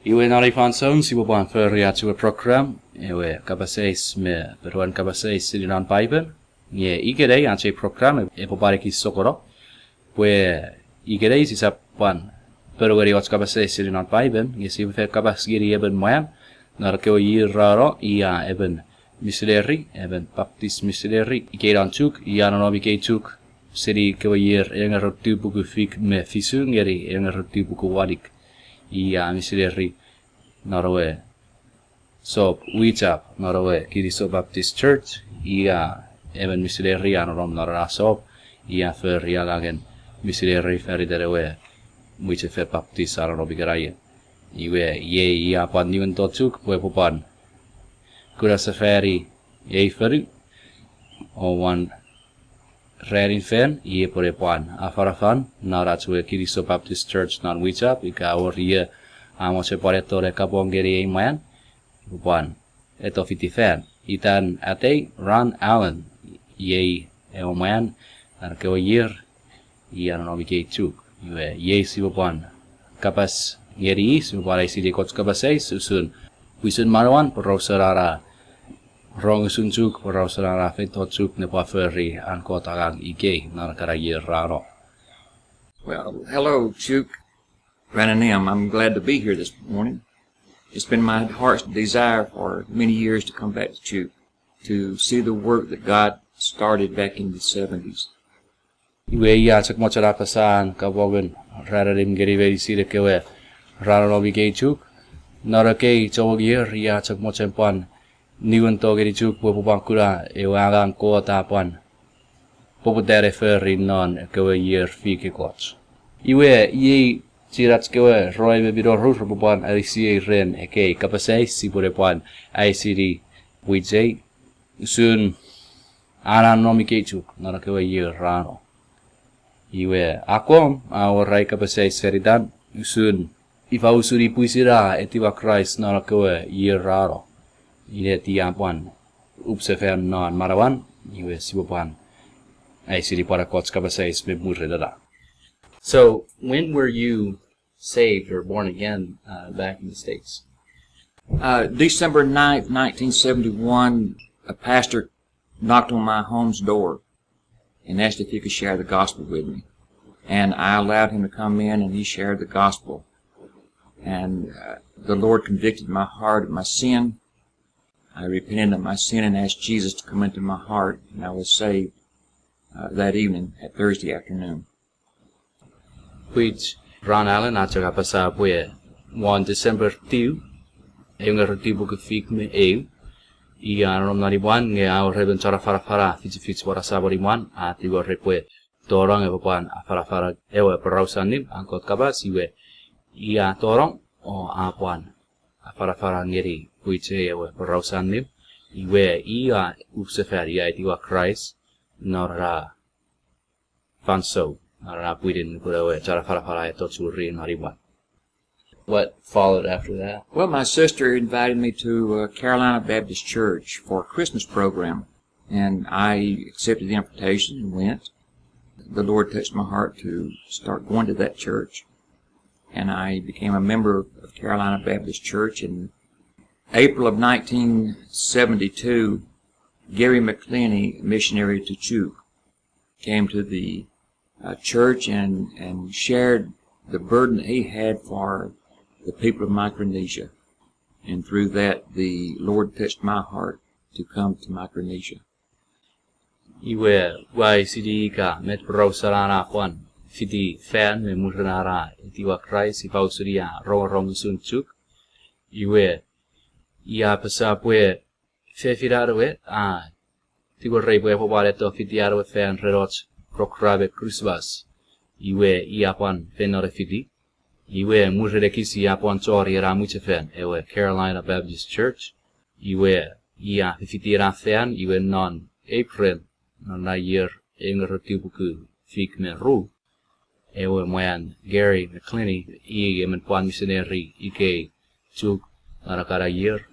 Iwe narifan soon si buban feria to a program. Iwe kabaseis me beruan kabaseis sidinan Bible. Ye igere anche program e pobareki sokoro. Pue igere si sapan peruari wats kabaseis sidinan Bible. Ye si fe kabasgiri eben moyan. Narkeo yiraro ia eben Missionary, even Baptist Missionary. Ik dan Chuk, ja dan heb ik Chuk. Serie kewair enger rotubuku fik me fisung yeri enger rotubuku wadik. Ja Missionary Norway. So Wichap Norway Kinisou Baptist Church. Ja even Missionary aan rom naar so. Ja voor ja lagen Missionary verder we. Moet je Baptist aan robi geraie. Iwe ye ja pan niwen tot Chuk we popan. Kura safari ye feru o one reading fan ye pore pan afarafan nara to Kinisou Baptist Church nan Wichap ika or ye amo se pore tore kapongeri man pan eto fiti fan itan ate Ron Allen ye o man arke o year ye no bike Chuk ye si pan kapas ngeri si pare si de kots kapasai susun wisun marwan porosarara Rong sun Chuk porosarara feto Chuk ne paferi an kotagang ike nar karayir raro. Well, hello, Chuk. Reconnecting. I'm glad to be here this morning. It's been my heart's desire for many years to come back to Chuk, to see the work that God started back in the 70s. Iwe ya chak mochara pasan kabogen rararim geriveri sire kewe raro bige Chuk narake chogir ya chak mochempan niwen to geri Chuk popubangkura ewangang ko tapan popudere ferri non kewe year fike kots iwe ye chirats kewe roy be biro rus popan ICA ren eke kapasai si porepan ICD wije sun anan no mike Chuk nara kewe year rano iwe akom awrai kapasai seridan sun ifa usuri puisira etiwa Christ nara kewe year raro Ile tiapan upsefen non marawan iwe sibupan ai siri para kots kabasais me murredara. So when were you saved or born again back in the States? December 9th, 1971, a pastor knocked on my home's door and asked if he could share the gospel with me. And I allowed him to come in and he shared the gospel. And the Lord convicted my heart of my sin. I repented of my sin and asked Jesus to come into my heart, and I was saved that evening at Thursday afternoon. Which Ron Allen achaga pasa pue 1 December 2 yung rutibo ke fik me iya rom nariban nge au reben cara fara fiti para saboriman ati go repue torong e papan fara ewe perausanim angkot kabas iwe iya torong o apan fara ngeri which ewe perausanim iwe iya upseferi ai tiwa Christ nora fanso nora puidin kurewe cara fara eto churi nariban. What followed after that? Well, my sister invited me to Carolina Baptist Church for a Christmas program, and I accepted the invitation and went. The Lord touched my heart to start going to that church, and I became a member of Carolina Baptist Church. In April of 1972, Gary McClenny, missionary to Chuuk, came to the church and shared the burden that he had for the people of Micronesia. And through that, the Lord touched my heart to come to Micronesia. Iwe wai sidi ka met prosarana kwan fiti fan me murnara itiwa Christ ifausuria rong sun Chuk. Iwe ia pasa pue fefirawe tigo rei pue pobale to fitiarwe fan reroch procrabe Christmas. Iwe ia pan fenore fiti. Iwe murrekisi yapon chori era muche fan ewe Carolina Baptist Church. Iwe ia fitira fan iwe non April na year enger tibuku fik me ru. Ewe moyan Gary McClenny I emen pan missionary ike Chuk narakara year.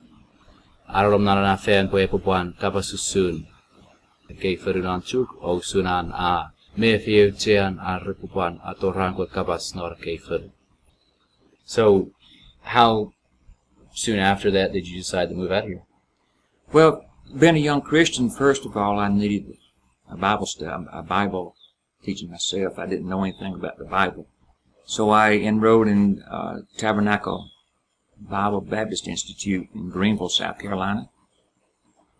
Arom na fan po epupan kapasusun. Ike ferunan Chuk o sunan me fiu chean repupan atorang ko kapas nor ke feru. So, how soon after that did you decide to move out here? Well, being a young Christian, first of all, I needed a Bible study, a Bible teaching myself. I didn't know anything about the Bible. So I enrolled in Tabernacle Bible Baptist Institute in Greenville, South Carolina,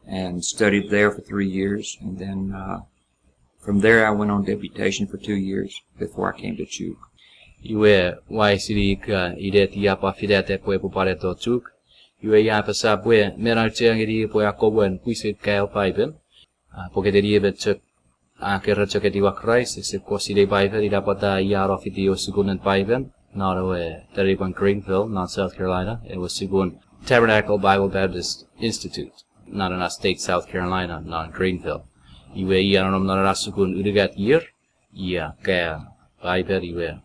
and studied there for 3 years. And then from there I went on deputation for 2 years before I came to Chuuk. Iwe waisiri ka ideti ya pafidete pwe pupareto Chuk. Iwe ya pasa pwe meralchangiri pwe akowen puisit kael paiben. Poketeri betuk akera chaketi wa Christ se koside paiben ida pata ya rofiti osugunan paiben. Not away Derriban Greenville, not South Carolina. It was Sigun Tabernacle Bible Baptist Institute, not in our state, South Carolina, not in Greenville. Iwe ya nanom na Sugun udigat year, ya kaya Bible iwe.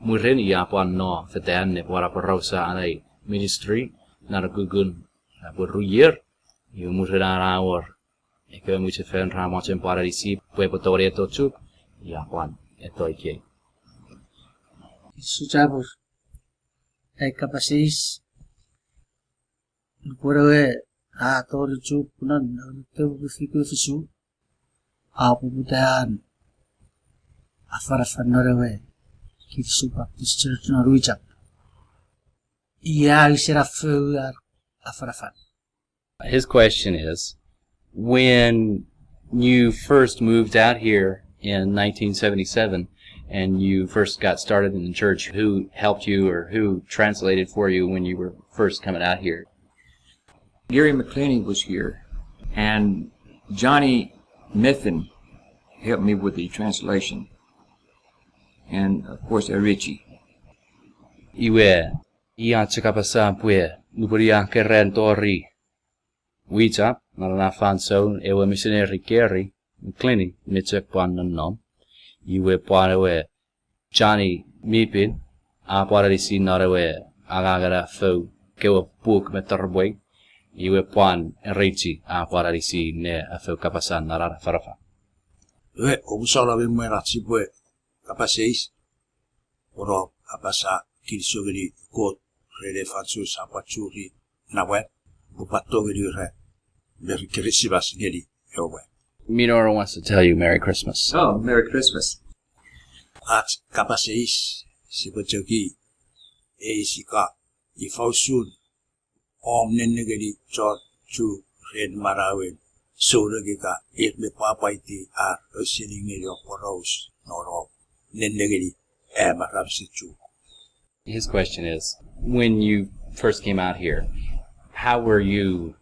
Murin ya pon no fetan ne para parosa anai ministry na gugun por year. You murin hour. Eke muche fen ramos en para disi pueblo to Chuk ya pon etoike. Suchabur ay kapasis purawe ator Chuk punan tebu fiku fisu apu budan afar norewe Kinisou Baptist Church na Wichap iya isera fuar afar. His question is, when you first moved out here in 1977 and you first got started in the church, who helped you or who translated for you when you were first coming out here? Gary McClenny was here, and Johnny Miffin helped me with the translation, and of course Richie. Iwe, iya chakapasa pwe, nuburia kerentori. Wichap, na fanso, ewe missionary Gary McClenny, mitzek pan nom. Iwe parewe Johnny Miffin, a parisi narewe, agagara fo, kewa book meterbwe. Iwe pan Richie, a parisi ne a fo kapasan narara farafa. Iwe, obusala bimwe ratibwe kapaseis. Oro apasa kilisogeri kot rede fatsu sapachuri nawe upatogeri re berikrisibas geri ewe. Minoru wants to tell you Merry Christmas. Oh, Merry Christmas. At kapaseis sibajogi eisika ifausun omnenegeri chot chu red marawen soragika etme papaiti ar osiningeri oporos noro nenegeri emarabsichu. His question is, when you first came out here, how were you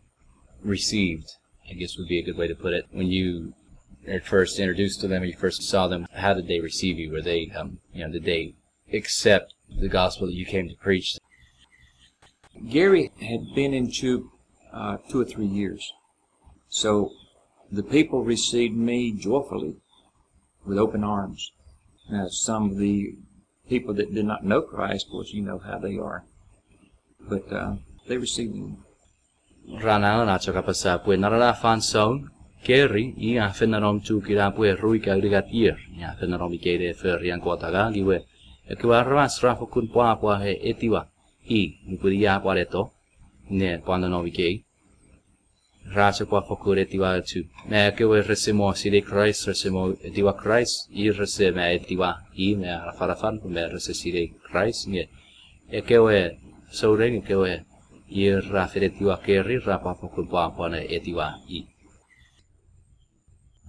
received? I guess would be a good way to put it. When you were first introduced to them, or you first saw them, how did they receive you? Were they, did they accept the gospel that you came to preach? Gary had been in Chuuk 2 or 3 years, so the people received me joyfully with open arms. Some of the people that did not know Christ, of course, you know how they are, but they received me. Rana na choka pasa pwe narara fan son Gary ia fenarom tu kira pwe ruika udigat year ia fenarom ikede fer yang kotaga liwe ekwa ras rafo kun pa he etiwa I nupuria pareto ne panda no vike racha kwa fokure etiwa tu me kewe resemo sire Christ resemo etiwa Christ I reseme etiwa I me farafan me resesire Christ ne ekewe soure kewe I raferetiwa Gary rapa fokun pa ne etiwa I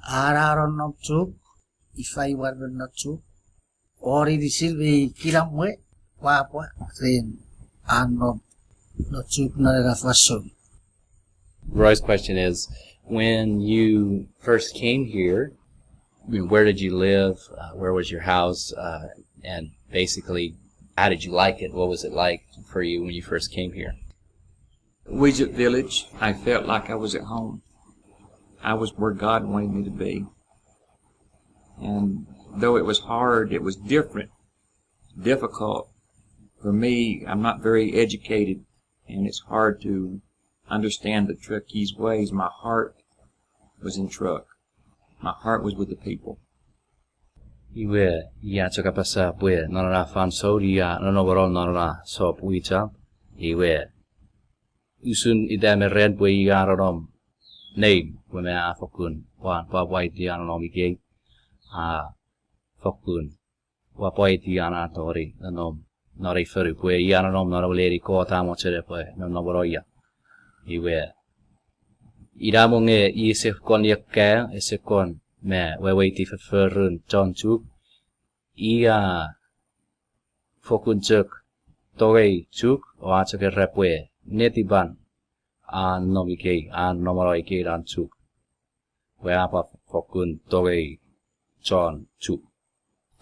Araron no Chuk ifai warben no Chuk ori disilbe kiramwe wapwa then ano no Chuk na fason. Roy's question is, when you first came here, where did you live? Where was your house? And basically, how did you like it? What was it like for you when you first came here? Wichap Village, I felt like I was at home. I was where God wanted me to be. And though it was hard, it was different, difficult. For me, I'm not very educated, and it's hard to understand the Chuukese ways. My heart was in Chuuk. My heart was with the people. Iwe ia choka pasa pwe narara fan soria no boro narara sop Wichap. Iwe usun idame red we yaranom name we me a fokun wan pa wai di anonom ige a fokun wa poi di anatori anom nori feru we yaranom nora leri ko ta mo chere po no no boroya iwe iramonge i se kon yakke ese kon me we ti ferun John Chuk ia fokun Chuk toge Chuk o a chake repwe netiban a nomike a nomoroike ran Chuk we apa fokun toge John Chuk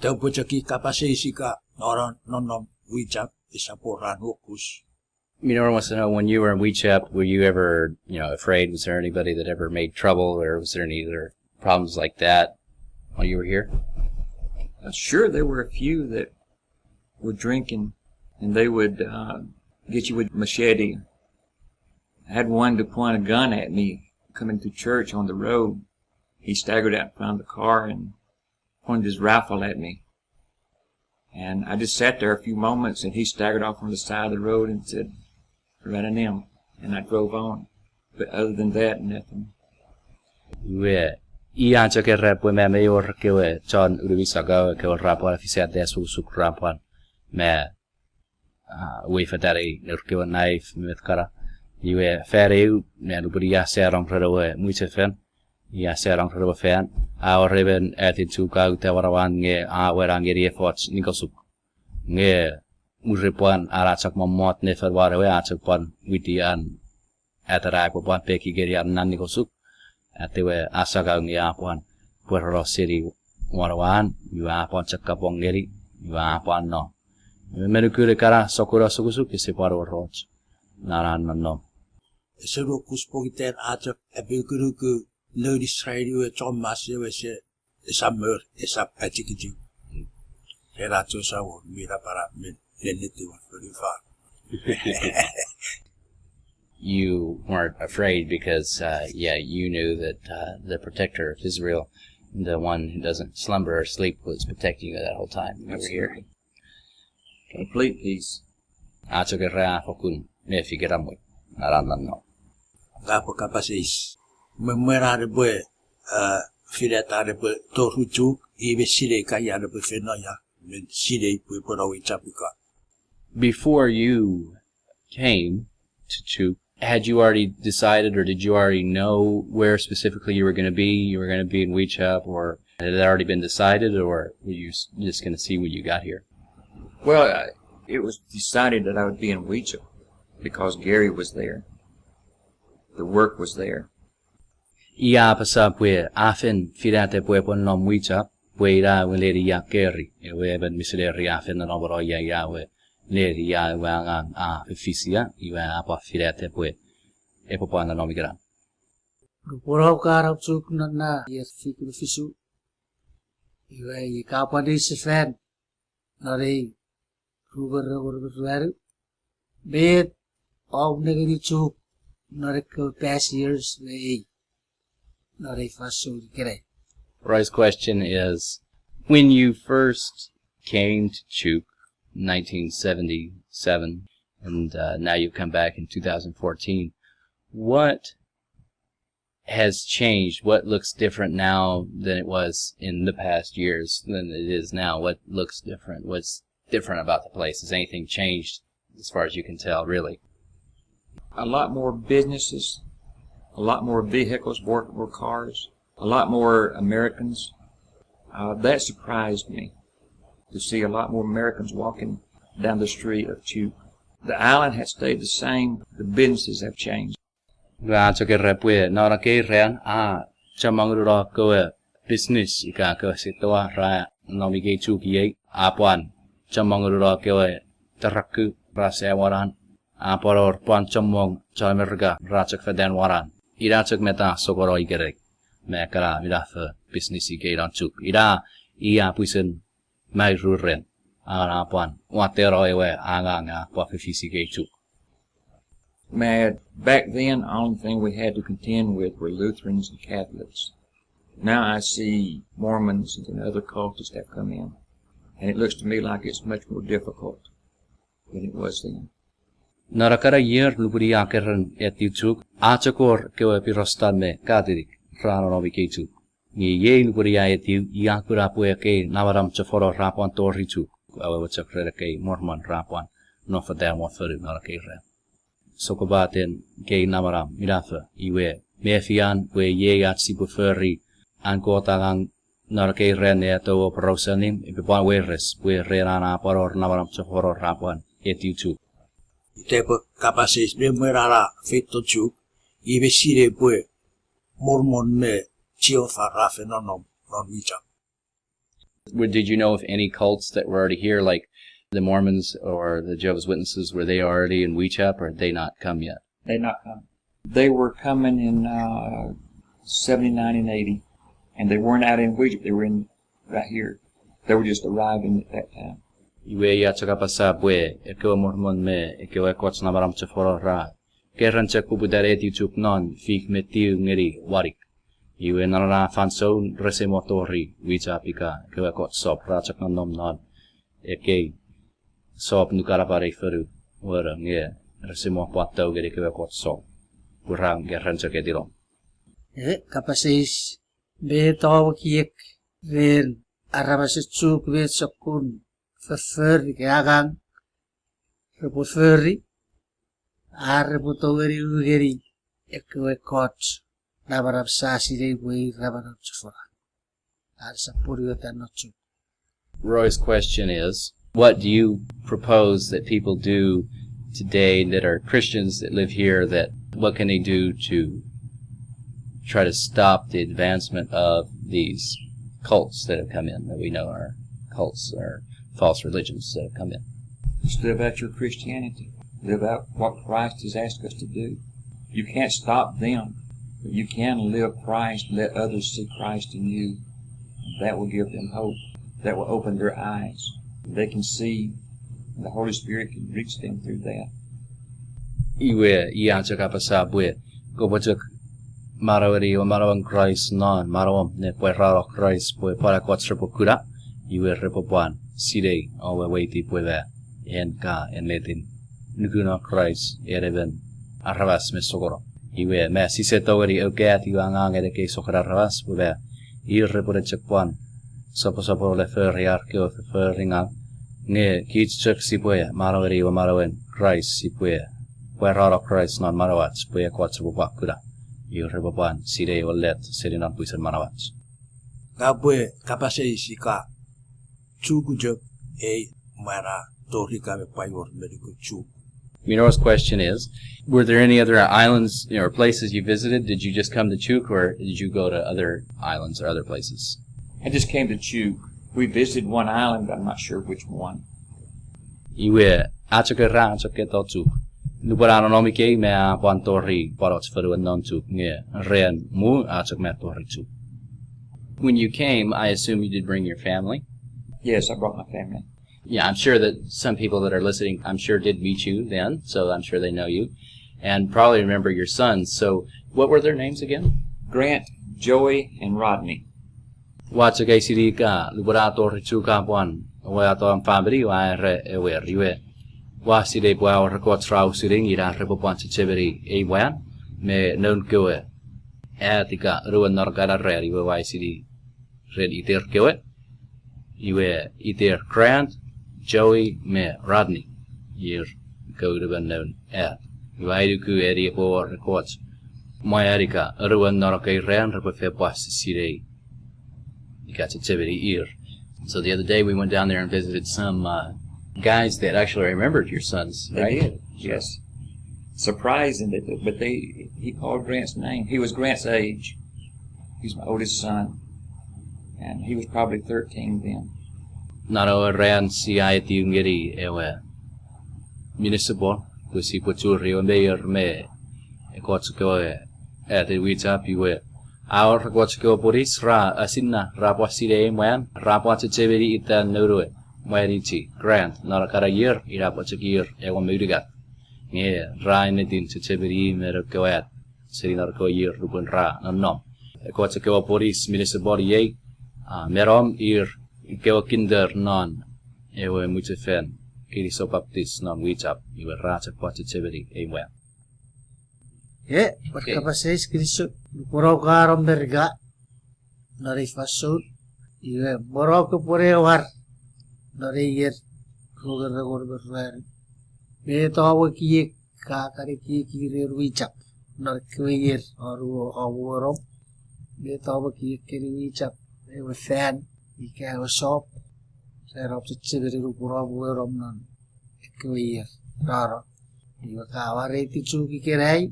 Tau pojaki kapasisi ka noron nonom Wichap isaporan hokus. Minoru wants to know, when you were in Wichap, were you ever, afraid? Was there anybody that ever made trouble, or was there any other problems like that while you were here? Sure, there were a few that were drinking, and they would get you with machete. I had one to point a gun at me coming to church on the road. He staggered out in front of the car and pointed his rifle at me. And I just sat there a few moments, and he staggered off on the side of the road and said, "Right on him," and I drove on. But other than that, nothing. We ia chake rap we me yor ke we John Urubisaga ke rapor official de suk rapor me we fatari ke knife met kara iwe fere me luburia serong rewe muite fen ia serong rewe fen a reben etin tuka te warawan nge a werangeri efforts nikosuk nge muripuan arachak momot ne ferware we achak pon widian atara ko pon peki gerian nan nikosuk atewe asaga nge apon puerro city warawan yu apon chakapong geri yu apon no menukure kara sokura sukusuk ke separo roch naran no Sero kuspogiter achak ebikuruku Ladies radio John Massey was a summer, a sub achikiji. Heracho saw mira para lenity was very far. You weren't afraid because, you knew that the protector of Israel, the one who doesn't slumber or sleep, was protecting you that whole time you were here. Complete peace. Achagara fokun nefigeramwe naranno. Gapo kapasis. Memera de boy, fileta de boy, toru Chuuk, even sile kaya de boy fenoya, men sile pupora Wichapika. Before you came to Chuk, had you already decided, or did you already know where specifically you were going to be? You were going to be in Wichap, or had it already been decided, or were you just going to see when you got here? Well, it was decided that I would be in Wichap because Gary was there. The work was there. Ia pasap we afen filate pon nom Wichap, we ira we lady ya Gary, we ben missionary afen no boro ya we lady ya wa a fisia, iwa apa filate we epopon no migra. Puro karap Chuk na yes fikru fisu. Iwa kapadi se fan. Nari ruber bed of negari Chuk. Nari past years we. Roy's question is, when you first came to Chuuk in 1977, and now you've come back in 2014, what has changed? What looks different now than it was in the past years than it is now? What looks different? What's different about the place? Has anything changed as far as you can tell, really? A lot more businesses. A lot more vehicles, more cars, a lot more Americans. That surprised me, to see a lot more Americans walking down the street of Chuuk. The island has stayed the same. The businesses have changed. Business ika ke sitwa ra nomige Chuukese apuan chamanguro ke teraku rasa waran aporor pan chamong chamerga rachak fadan waran irachak meta sokoro igerek mekara midafa business ike dan Chuuk ira ia puisen mai ruren arapuan watero ewe anganga pa fisike Chuuk. Mad. Back then, the only thing we had to contend with were Lutherans and Catholics. Now I see Mormons and other cultists have come in, and it looks to me like it's much more difficult than it was then. Narakara year lupuri akeran et Chuuk achakor kewa pirostan me kadirik rano no biketu. Ni ye lupuri et yakura pueke navaram chaforo rapuan tori Chuuk. Awa chakreke morman rapuan no for them or for narakere. Sokobaten ke navaram mirafa iwe mefian we ye at sipuferi ankotangang narakere ne to prosanim ipan weres we rerana paror navaram chaforo rapuan et Chuuk. Tepo kapasis be merara fito Chuuk, ibe sire bue mormon me chio farafe non Wichap. Did you know of any cults that were already here, like the Mormons or the Jehovah's Witnesses? Were they already in Wichap, or had they not come yet? They not come. They were coming in 79 and 80, and they weren't out in Wichap. They were in right here. They were just arriving at that time. Iwe ya chakapasa bue, ekewa mormon me, ekewa kots namaram chaforo ra. Keran chakupudare ti Chuuk non, fik me tiu ngeri warik. Iwe narana fanso rese motori, Wichapika, ekewa kots sop ra chak nom non. Eke sop nukarapare feru, wera nge, rese mo pato gere ekewa kots sop. Kurang keran chakedirom. Kapasis be tawa kiek ren arabase Chuuk be sakun ferri ke agang repot ferri repot ugeri ugeri ekwe coach nabarab sasi de we nabarab chufora arsa puriota no Chuuk. Roy's question is, what do you propose that people do today that are Christians that live here, that what can they do to try to stop the advancement of these cults that have come in, that we know are cults or false religions that have come in? Just live out your Christianity. Live out what Christ has asked us to do. You can't stop them, but you can live Christ, let others see Christ in you. That will give them hope. That will open their eyes. They can see, the Holy Spirit can reach them through that. Iwe iancha kapasa bue gobachak marawari o marawang Christ non marawam ne puerraro Christ pue para quatrepokura iwe repopuan sire owe waiti pueve en ka en letin nuguna Christ ereben arravas me sogoro iwe me sisetawari ogat iwangang edeke sokara arravas pueve irreporechakpuan sopo le ferriarke o ferringa nge kitchak sipue marawari o marawen Christ sipue puerraro Christ non marawats pue quatrepokura irrepopuan sire o let serinan puisan marawats Kabue kapasis ika Chuuk jok mara torika me payor medico Chuuk. Minoru's question is, were there any other islands or places you visited? Did you just come to Chuuk, or did you go to other islands or other places? I just came to Chuuk. We visited one island, but I'm not sure which one. Iwe achakera achaketo Chuuk. Nuparano nomike me a pantori parots feru non Chuuk nge ren mu achakmetori Chuuk. When you came, I assume you did bring your family. Yes, I brought my family. Yeah, I'm sure that some people that are listening, I'm sure did meet you then, so I'm sure they know you, and probably remember your sons. So, what were their names again? Grant, Joey, and Rodney. Watsake sirika liberato richuka puan, wato am family wa re ewe riwe. Wa sire bua rekotrau siring ira repopuan cheberi e wan me non kewe. Etika ruan nargara re riwe wa siri red iter kewe. Iwe iter Grant, Joey, me Rodney. Hier code ben known at. Iwe ku eri po records. My erika ruan narkai ran repofe pas sire. Ear. So the other day we went down there and visited some guys that actually remembered your sons, right? They did, yes. Surprising, but he called Grant's name. He was Grant's age. He's my oldest son, and he was probably 13 then. Naro ran CIT ngeri ewe municipal kusi kuchuri mayor me ekotsuko at the Wichap iwe. Our Gotchko Boris Ra Asina Rapwaside Mwan Rapwacheveri Ita Nuru Mwerichi Grant Narakara year Irapachakir Ewa Mudigat Nye Rainedin Cheveri Merokoat Sirinarko year Rubun Ra Nom Gotchko Boris Municipal Ye Merom Ir Geo Kinder Non Ewa Muchefen Kinisou Baptist non Wichap iwe raja positivity amen. Berkapasis Kinisou purau karom berga dari fasud iwe borau ke purewar dari yer roger berfer be tawa kiye ka kare kiye Wichap dari kiyer oru aworo be tawa kiye kiri Wichap ewe fan ike ewe shop saya rop cicibiri purau buerom non kiyer raro iwe kaware ti Chuuk kirai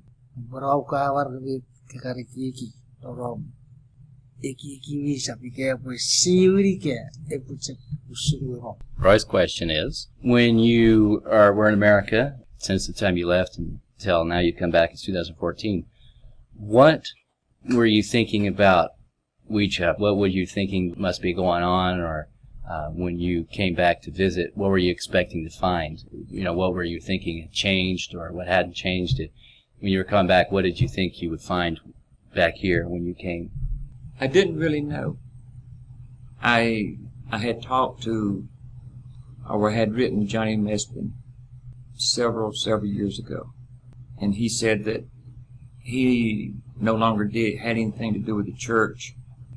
borau kawar ke kare kiye rom Eki Wichap ike pues siwiri ke epucek usuru. Roy's question is, when you were in America, since the time you left until now you come back in 2014, what were you thinking about Wichap? What were you thinking must be going on? Or when you came back to visit, what were you expecting to find? What were you thinking had changed or what hadn't changed? When you were coming back, what did you think you would find back here when you came? I didn't really know. I had talked to, or had written Johnny Meston several years ago, and he said that he no longer had anything to do with the church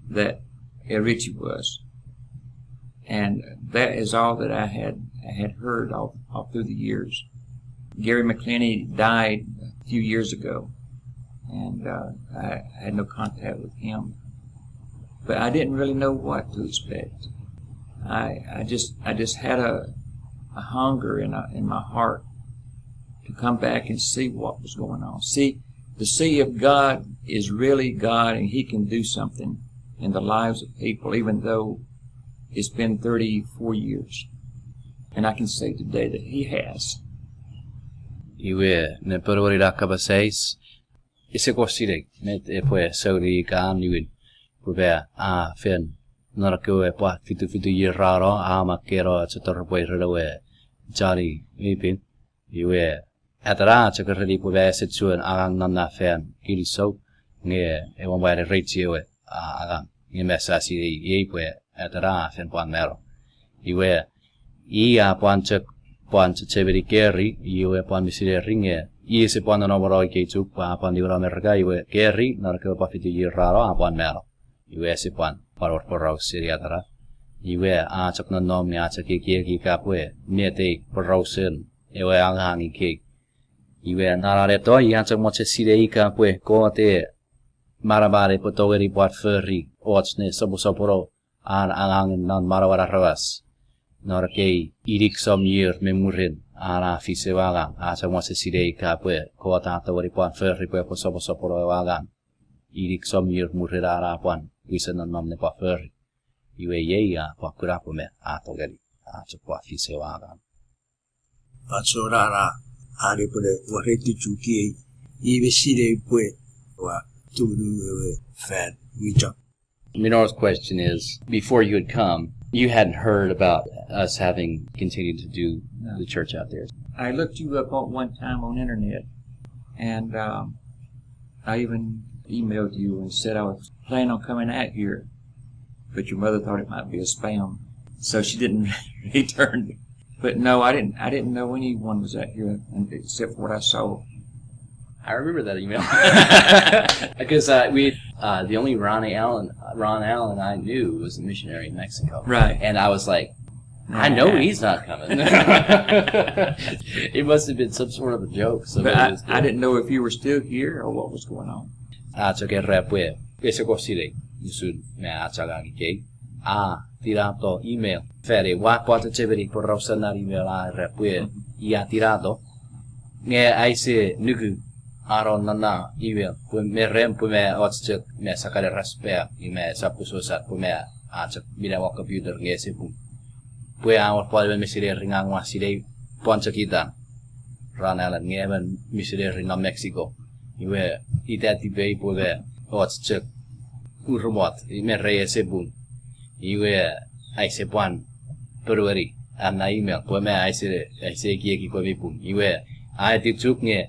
that Richie was, and that is all that I had heard all through the years. Gary McClenny died a few years ago, and I had no contact with him. But I didn't really know what to expect. I just had a hunger in my heart to come back and see what was going on. To see if God is really God and He can do something in the lives of people, even though it's been 34 years. And I can say today that He has. Iwe ne perori rakabaseis ise kosire met epoe sauri kan iwe pubea fen narakewe pa fitu yiraro makero chatorboy rewe jari ipin iwe atara chakarri pubea setsuan agang nanna fen Kinisou nge ewamware reitiewe agang nge mesasi ipwe atara fen pan mero iwe ia pancha cheberi keri iwe pan missionary nge se pan no boro ke Chuuk pan diura merga iwe keri narakewe pa fitu yiraro pan mero iwe se pan parau seriatara iwe chak no nom ni chak ki kapwe miete parau sen ewe angang ki iwe narare to chak mo che sire kapwe ko te marabare potogeri pat ferri otsne sobosoporo angang nan marawara rawas norke irik som year memurin ara fisewaga chak mo che sire kapwe ko ta tawari pat ferri po sobosoporo wagan irik som year murira pan Wisa na nam ne pa ferry. Iwe yeya pa kurapo me atogeri. Chakwa fisewagan. Patsorara ari pole wareti Chuukie iwe sire pue wa turu fan Wichap. Minoru's question is, before you had come, you hadn't heard about us having continued to do the church out there. I looked you up one time on internet, and I even emailed you and said I was planning on coming out here, but your mother thought it might be a spam, so she didn't return. But no, I didn't know anyone was out here except for what I saw. I remember that email because the only Ron Allen I knew was a missionary in Mexico, right? And I was like, I know he's not coming. It must have been some sort of a joke. But I didn't know if you were still here or what was going on. Ese cosire yusun me achagang ke tirato email fere wa pota cheberi por rosana email repue ia tirado nge aise nugu aron nana email pu me rem pu me otschek me sakare raspe me sapuso sat pu me achak bila wa computer nge se pu awal pole me sire ringang wa sire poncha kita ranala nge ben misire ringa Mexico iwe itati bei pu be otschek urmot me re se pu iwe aise pan perwari ana email pu me aise ki ko bi pu iwe ti Chuuk nge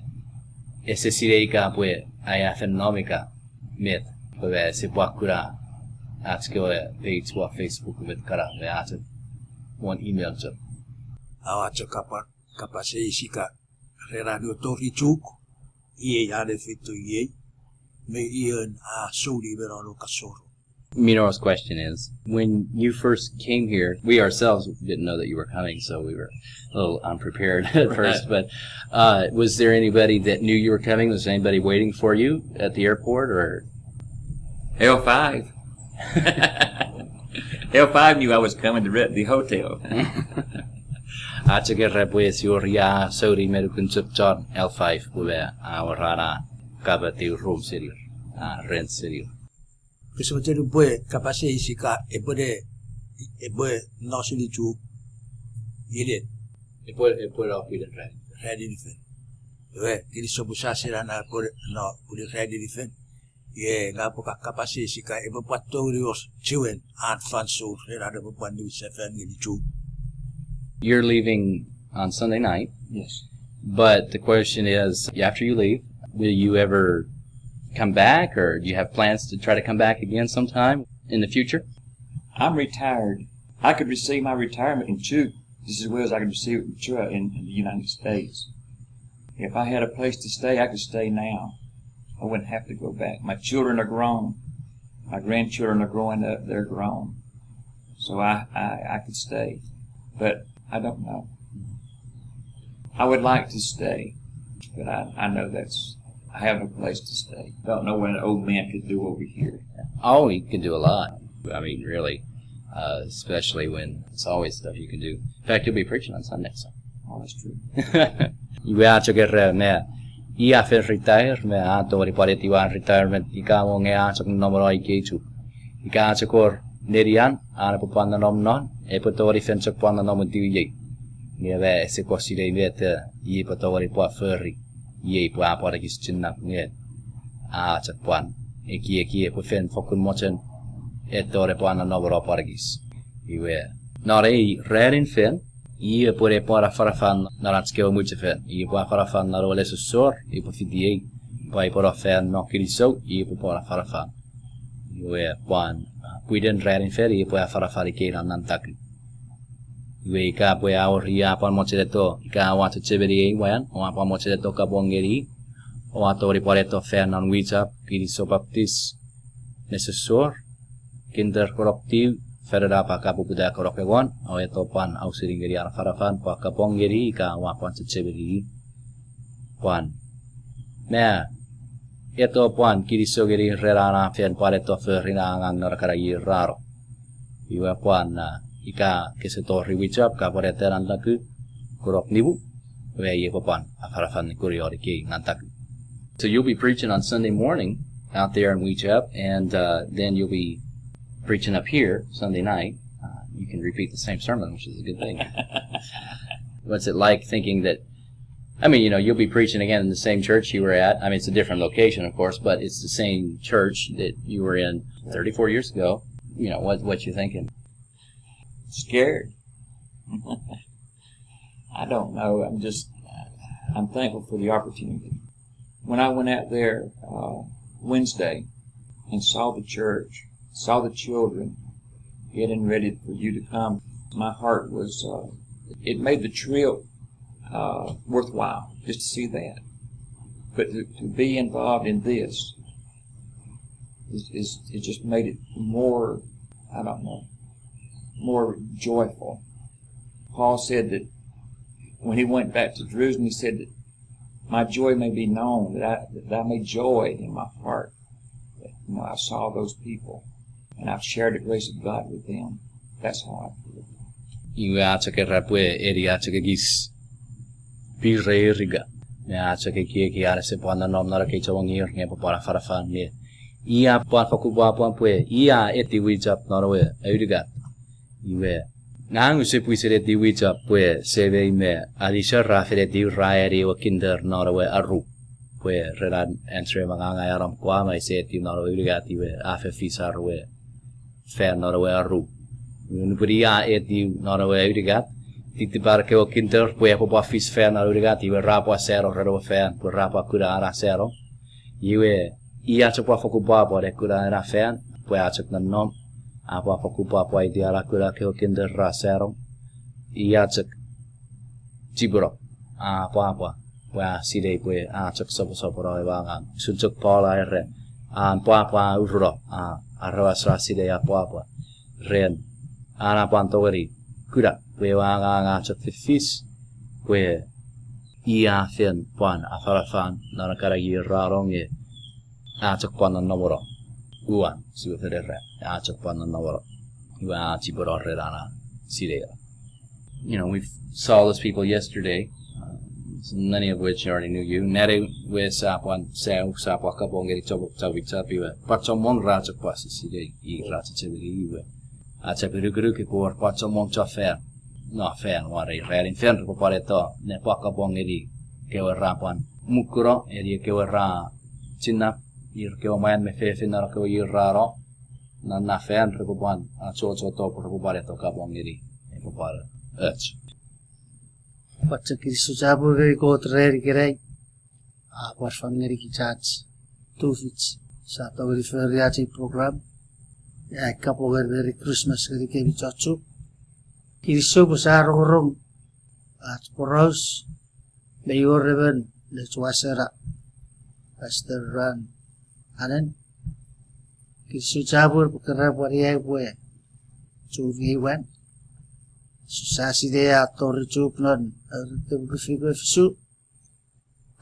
ese sire ka pu aya fenomika met pu be se pakura atske page wa Facebook with kara me one email to awacha kapase isika radio tori Chuuk ie yare fitu ie me ian a suri verano kasoro. Minoru's question is, when you first came here, we ourselves didn't know that you were coming, so we were a little unprepared at first, but was there anybody that knew you were coming? Was anybody waiting for you at the airport, or? L5. L5 knew I was coming to rent the hotel. Achagerra pues yuria sauri merukun John L5 bube awarana kabati room city rent city. Kesoteru boy kapase isika eboe nosili Chuuk ile It put off we didn't ready. ready difen. We Kinisou busase na pore no pure ready difen. Ye ngapo kapase isika ebo patorios chiwen and fanso rera de pandu sefen ni Chuuk. You're leaving on Sunday night, Yes. but the question is, after you leave, will you ever come back, or do you have plans to try to come back again sometime in the future? I'm retired. I could receive my retirement in Chuk just as well as I could receive it in Chuuk in the United States. If I had a place to stay, I could stay now. I wouldn't have to go back. My children are grown. My grandchildren are growing up. They're grown. So I could stay. But I don't know. I would like to stay, but I know I have no place to stay. Don't know what an old man could do over here. Oh, you can do a lot. I mean, really, especially when it's always stuff you can do. In fact, you'll be preaching on Sunday, so. Oh, that's true. You are to get me. I have retire me. I don't report you on retirement. You can't go out of number I get you. You can't score Nerian, and upon the nom non, a potori fence upon the nom of ye. Never a sequoia later, ye potori poor furry, ye poor poragis chin up near. Ah, at one. A key put fen for motion, et or upon a novel of poragis. You were not a rare in fin, ye put a por a farafan, not at scale much of it. Ye poor farafan, not less a sore, ye put the by por a fair, no Kinisou, ye put a farafan. You were one. We didn't ride in ferry, poi a farafari che non nantakri. We ka poi a oria pon mocheto, ka wa to cheberi wan, o pa mocheto ka bongeri, o a tori poreto fer non Wichap, Kinisou Baptist necessor, kinder corruptive, ferra pa ka pupuda korokegon, o eto pan au siringeri ara farafan pa ka bongeri ka wa pon cheberi. Pan. Me Ito puan Kinisou geri rerana fen pareto ferina ngang narakarayi raro. Iwa puan ika kesetori Wichap ka pareteran lagu kurok nibu. We ye puan afarafan kuriori ki nantak. So you'll be preaching on Sunday morning out there in Wichap, and then you'll be preaching up here Sunday night. You can repeat the same sermon, which is a good thing. What's it like thinking that? I mean, you'll be preaching again in the same church you were at. I mean, it's a different location, of course, but it's the same church that you were in 34 years ago. What you thinking? Scared. I don't know. I'm thankful for the opportunity. When I went out there Wednesday and saw the church, saw the children getting ready for you to come, my heart was, it made the trip worthwhile just to see that. But to be involved in this it just made it more, I don't know, more joyful. Paul said that when he went back to Jerusalem, he said that my joy may be known, that I may joy in my heart. That, I saw those people and I've shared the grace of God with them. That's how I feel. You are to get up where area to gis. Pire riga. Ya chake ki ara se pona nom na ke chawang hier nge para farafan ne. Ia pa fakuba pa pue ia eti Wichap Norway euriga. Iwe. Nang se puisere di Wichap pue seve me alisha rafere di raeri o kinder Norway aru. Pue redan entre manganga aram kwa mai se ti Norway euriga ti we afe fisarwe. Fer Norway aru. Nuburia eti Norway euriga. Titi parke o kinder pue po fis fer na urigati we rapa zero rero fer po rapa kura ara zero iwe ia chopa fokupa po de kura ara fer pue a chok nom apa fokupa po idea la kura ke o kinder ra zero ia chok Jiburo, Papa, where Side, where Chuk Sopo, Sujuk Paula, Papa Uro, Arrasra Side, Papa, Ren, Anna Pantori, Kuda, where Chuk Fis, where Ia Fin, Pan, Afarafan, Narakaragi, Raronge, Chuk Pan and Nomoro, Uan, Sutre, Chuk Pan and Nomoro, Jiburo Redana, Side. You know, we saw those people yesterday, many of which already knew you. Nere we sapuan seu sapua kapong eri chobok chawik chapiwe. Pachomong rachak pasi side I rachak chawik iwe. Achapiru guru ki por pachomong chafer. No fen wari rerin fen rupo pareto ne pakapong eri kewa rapuan mukuro eri kewa ra chinap ir kewa mayan me fefe nara kewa ir raro na fen rupo pan chocho to rupo pareto kapong eri rupo pare. Baca Kinisou Baptist Church gerai apa fangeri ki church tufits satu referiaci program ya kapoger dari Christmas kiri ke Chuuk Kinisou besar orang at poros le yoreben le chuasera pastor ran anen Kinisou Baptist bekerja waria bue Chuuk wan susasi dia ator Chuuk non tebufigo fisu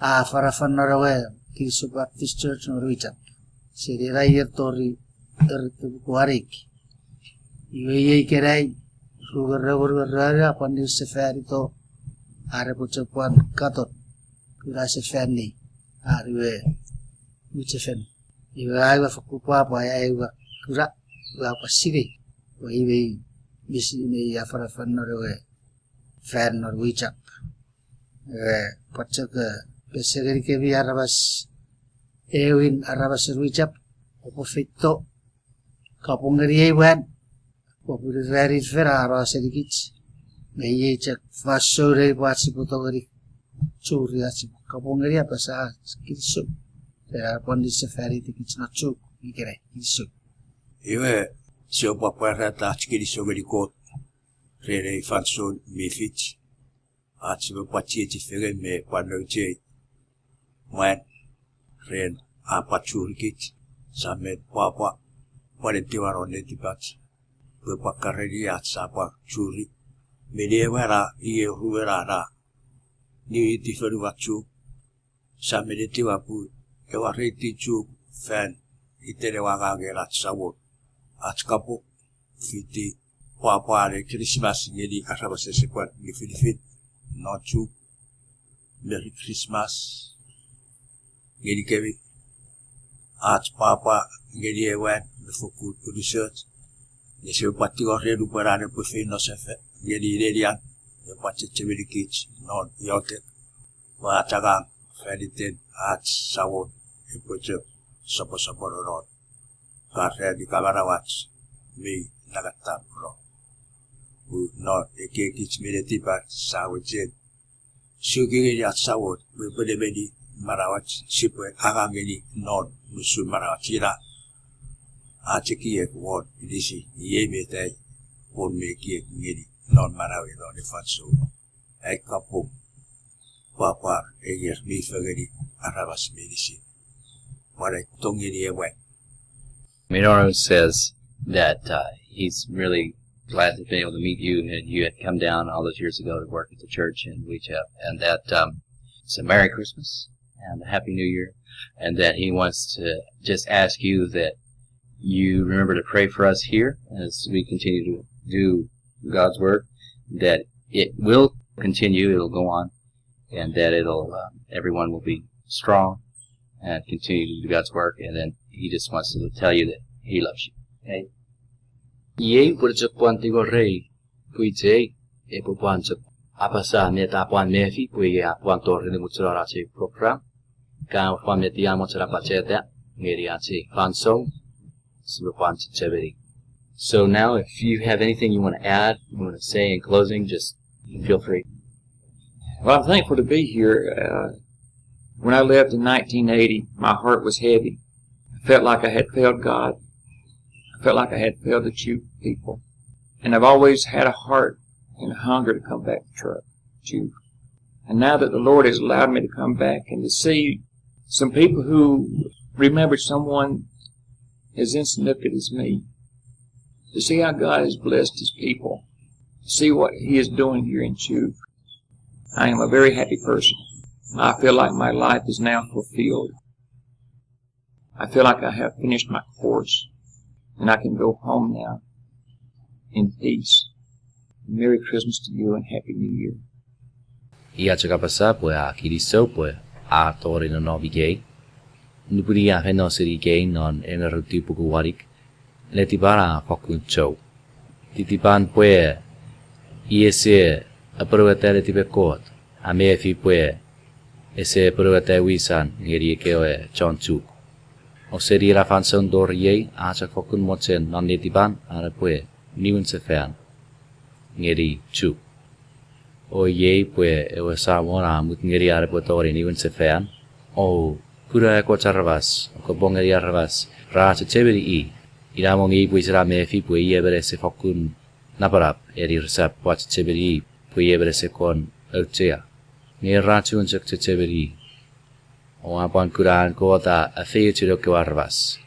farafan narawe Kinisou Baptist Church no Wichap sedi rayer tori tebukuarik iwe kerai rugar pandi sefari to are pucapuan katot kura sefani ariwe wichefen iwe aiwa fakupa apa ya iwa kura apa siri wa iwe bisi ini ya farafan narawe fan nor Wichap pacak besegeri ke bi arabas ewin arabas Wichap opo fito kapongeri ewan opo rari fera arabas sedikit meye cak fasore pasi potogeri curi asip kapongeri apa sa Kinisou ya pondi safari tikit na Chuuk ikere Kinisou Iwe sio papa ta Kinisou geri kot rere fanson mi fit atsiba pachi ti fere me panoje man ren apa churkit samet papa pare tiwarone tipat bepa kareri atsapa churi medewara ie ruera ra ni ti fere wachu samede tiwapu eware ti Chuuk fan itere waga gera tsawo atskapo fiti papa le Christmas ngedi araba sese kwa ni filifit no Chuuk Merry Christmas ngedi kebi at papa ngedi ewan the food research ne se pati ore du parane po fe no sefe ngedi dedian ne pati chebiri kich no yote wa taga fediten at sawo e poche sopo ro ka di kamera watch mi nagata pro no eke kich mileti pa sawojen sugiri ya sawot we pede bedi marawat sipwe agangeli no musu marawatira achiki ek word idisi yemete won meki ngedi non marawe no de fatso ek kapu papa eger mi fageri arabas medicine wale tongeli ewe. Minoru says that he's really glad to be able to meet you, and you had come down all those years ago to work at the church in Wichap, and that it's a Merry Christmas and a Happy New Year, and that he wants to just ask you that you remember to pray for us here as we continue to do God's work, that it will continue, it'll go on, and that it'll everyone will be strong and continue to do God's work, and then he just wants to tell you that he loves you. Okay? Ye purchak puantigo rei, puite, e puanchak apasa neta puan mefi, puya puantor de mutsarache program, can puan metiamo trapacheta, meriache fanso, supanch cheveri. So now, if you have anything you want to add, you want to say in closing, just feel free. Well, I'm thankful to be here. When I left in 1980, my heart was heavy. I felt like I had failed God. I felt like I had failed the Chuuk people. And I've always had a heart and a hunger to come back to Chuuk. And now that the Lord has allowed me to come back and to see some people who remember someone as insignificant as me, to see how God has blessed His people, to see what He is doing here in Chuuk, I am a very happy person. I feel like my life is now fulfilled. I feel like I have finished my course, and I can go home now in peace. Merry Christmas to you and Happy New Year. Ia chakapasa pue a Kinisou pue a tori no novi gay. Nupuri a heno siri gay non eneruti puku warik. Le tibara fokun chow. Titipan pue iese a pruete le tibe kot. A mefi pue ese pruete wisan ngeri keoe John Chuk. O seri rafan son dor ye a chak fokun mochen non le tiban a pue niun se fan. Ngeri Chuk. O ye pue e o sa wona mut ngeri are potori ni un se fan o pura ko charvas ko bongeri arvas ra se cheberi I ira mongi pue sera me fi pue ye bere se fokun naparap eri resap wat cheberi pue ye bere se kon elchea ni ra chun se cheberi o apan kuran ko ta a fe chiro ko arvas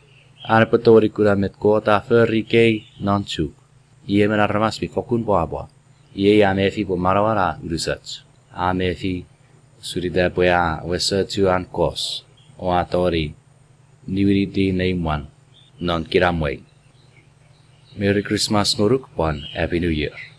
are potori kura met ko ta ferri ke non Chuk ye men arvas bi fokun boabo Ye amefi po marawara urusach. Amefi surida poya wesa tuan kos. O atori niwiri di name one. Non kiramway. Merry Christmas nguruk pon. Happy New Year.